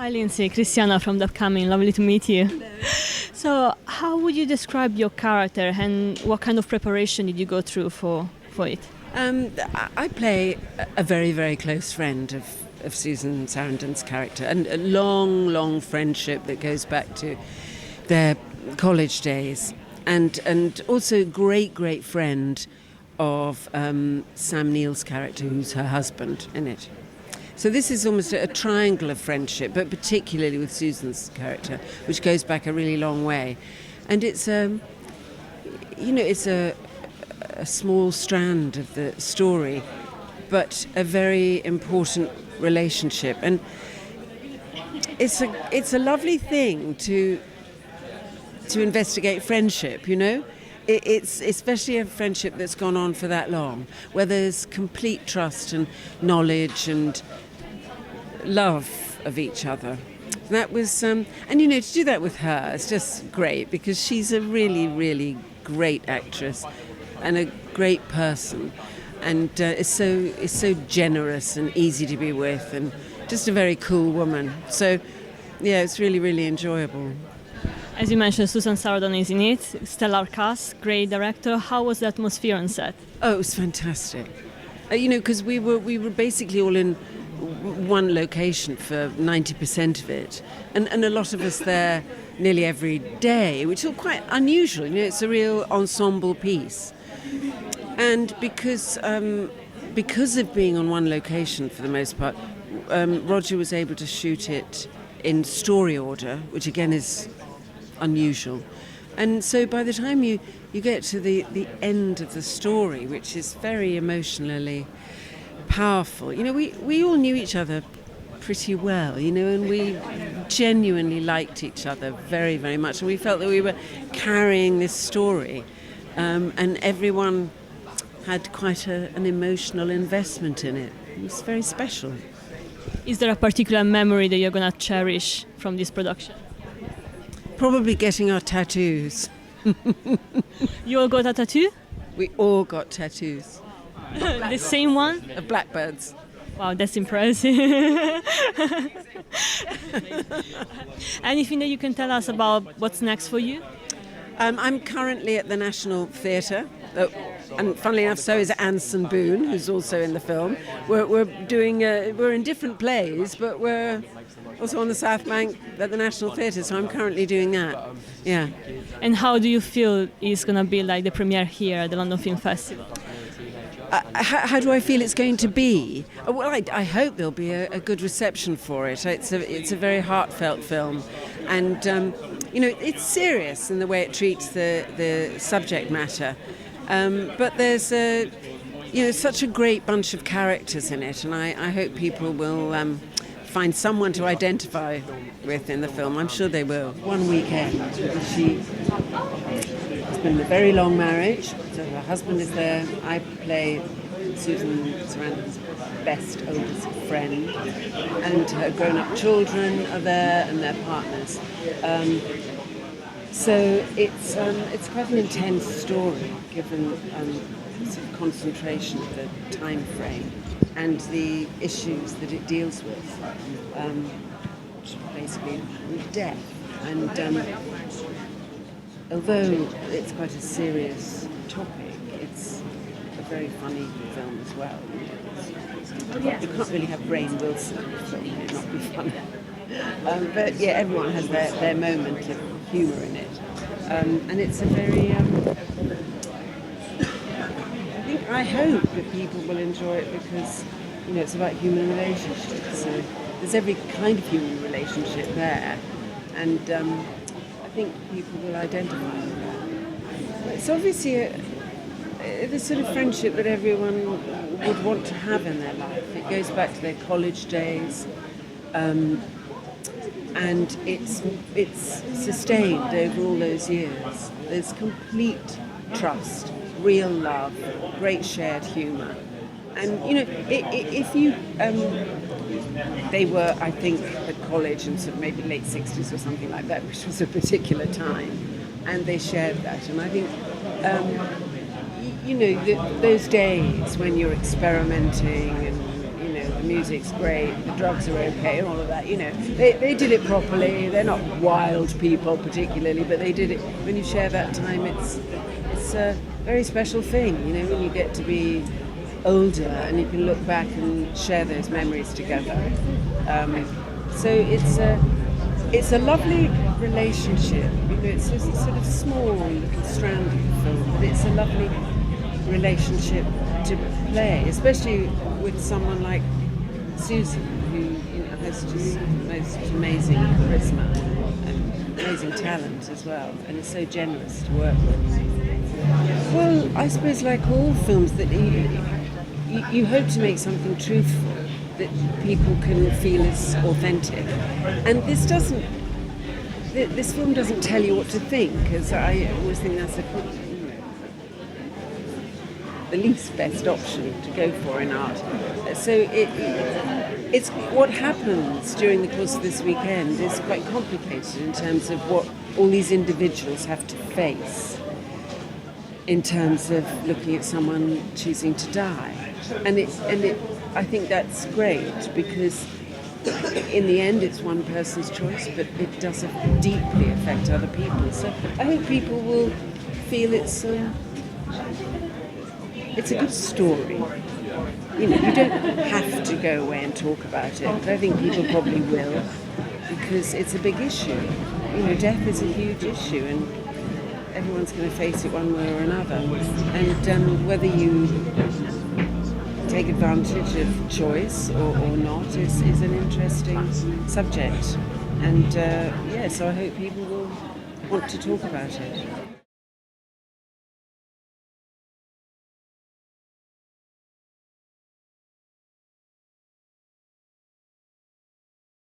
Hi Lindsay, Cristiana from the upcoming. Lovely to meet you. Hello. So, how would you describe your character and what kind of preparation did you go through for it? I play a very, very close friend of Susan Sarandon's character, and a long, long friendship that goes back to their college days, and also great, great friend of Sam Neill's character, who's her husband in it. So this is almost a triangle of friendship, but particularly with Susan's character, which goes back a really long way. And it's it's a small strand of the story, but a very important relationship. And it's a lovely thing to investigate friendship, you know? It's especially a friendship that's gone on for that long, where there's complete trust and knowledge and love of each other. That was, and to do that with her is just great, because she's a really, really great actress and a great person, and is so generous and easy to be with, and just a very cool woman. So, yeah, it's really, really enjoyable. As you mentioned, Susan Sarandon is in it, stellar cast, great director. How was the atmosphere on set? Oh, it was fantastic. Because we were basically all in one location for 90% of it, and a lot of us there nearly every day, which is quite unusual. It's a real ensemble piece, and because of being on one location for the most part, Roger was able to shoot it in story order, which again is unusual. And so by the time you get to the end of the story, which is very emotionally powerful, we all knew each other pretty well, and we genuinely liked each other very, very much, and we felt that we were carrying this story, and everyone had quite an emotional investment in it. It was very special. Is there a particular memory that you're going to cherish from this production? Probably getting our tattoos. You all got a tattoo? We all got tattoos. The same one? Of blackbirds. Wow, that's impressive. Anything that you can tell us about what's next for you? I'm currently at the National Theatre, and funnily enough, so is Anson Boone, who's also in the film. We're in different plays, but we're also on the South Bank at the National Theatre, so I'm currently doing that. Yeah. And how do you feel it's going to be like the premiere here at the London Film Festival? How do I feel it's going to be? Well, I hope there'll be a good reception for it. It's a very heartfelt film, and it's serious in the way it treats the subject matter. But there's such a great bunch of characters in it, and I hope people will find someone to identify with in the film. I'm sure they will. One weekend, it's been a very long marriage, so her husband is there. I play Susan Sarandon's best oldest friend, and her grown-up children are there, and their partners. So it's quite an intense story, given the sort of concentration of the time frame and the issues that it deals with, which are basically death. And although it's quite a serious topic, it's a very funny film as well. You can't really have Rainn Wilson in a film and not be funny. But yeah, everyone has their moment of humour in it. And it's a very... I hope that people will enjoy it, because it's about human relationships. So there's every kind of human relationship there, and I think people will identify with that. It's obviously the sort of friendship that everyone would want to have in their life. It goes back to their college days, and it's sustained over all those years. There's complete trust, real love, great shared humour. And, if you... they were, I think, at college in sort of maybe late 60s or something like that, which was a particular time, and they shared that. And I think, those days when you're experimenting and, the music's great, the drugs are okay, and all of that. You know, they did it properly. They're not wild people particularly, but they did it. When you share that time, it's a very special thing. You know, when you get to be older and you can look back and share those memories together. So it's a lovely relationship. You know, it's just a sort of small little strand of the film, but it's a lovely relationship to play, especially with someone like Susan, who, you know, has just most amazing charisma and amazing talent as well, and is so generous to work with. Well, I suppose like all films that you hope to make something truthful that people can feel is authentic, and this film doesn't tell you what to think, because I always think that's the least best option to go for in art. So it's what happens during the course of this weekend is quite complicated in terms of what all these individuals have to face in terms of looking at someone choosing to die. And I think that's great, because in the end it's one person's choice, but it does deeply affect other people. So I hope people will feel it's a good story. You know, you don't have to go away and talk about it, but I think people probably will, because it's a big issue. You know, death is a huge issue, and everyone's going to face it one way or another. And whether you take advantage of choice or not is an interesting subject. And so I hope people will want to talk about it.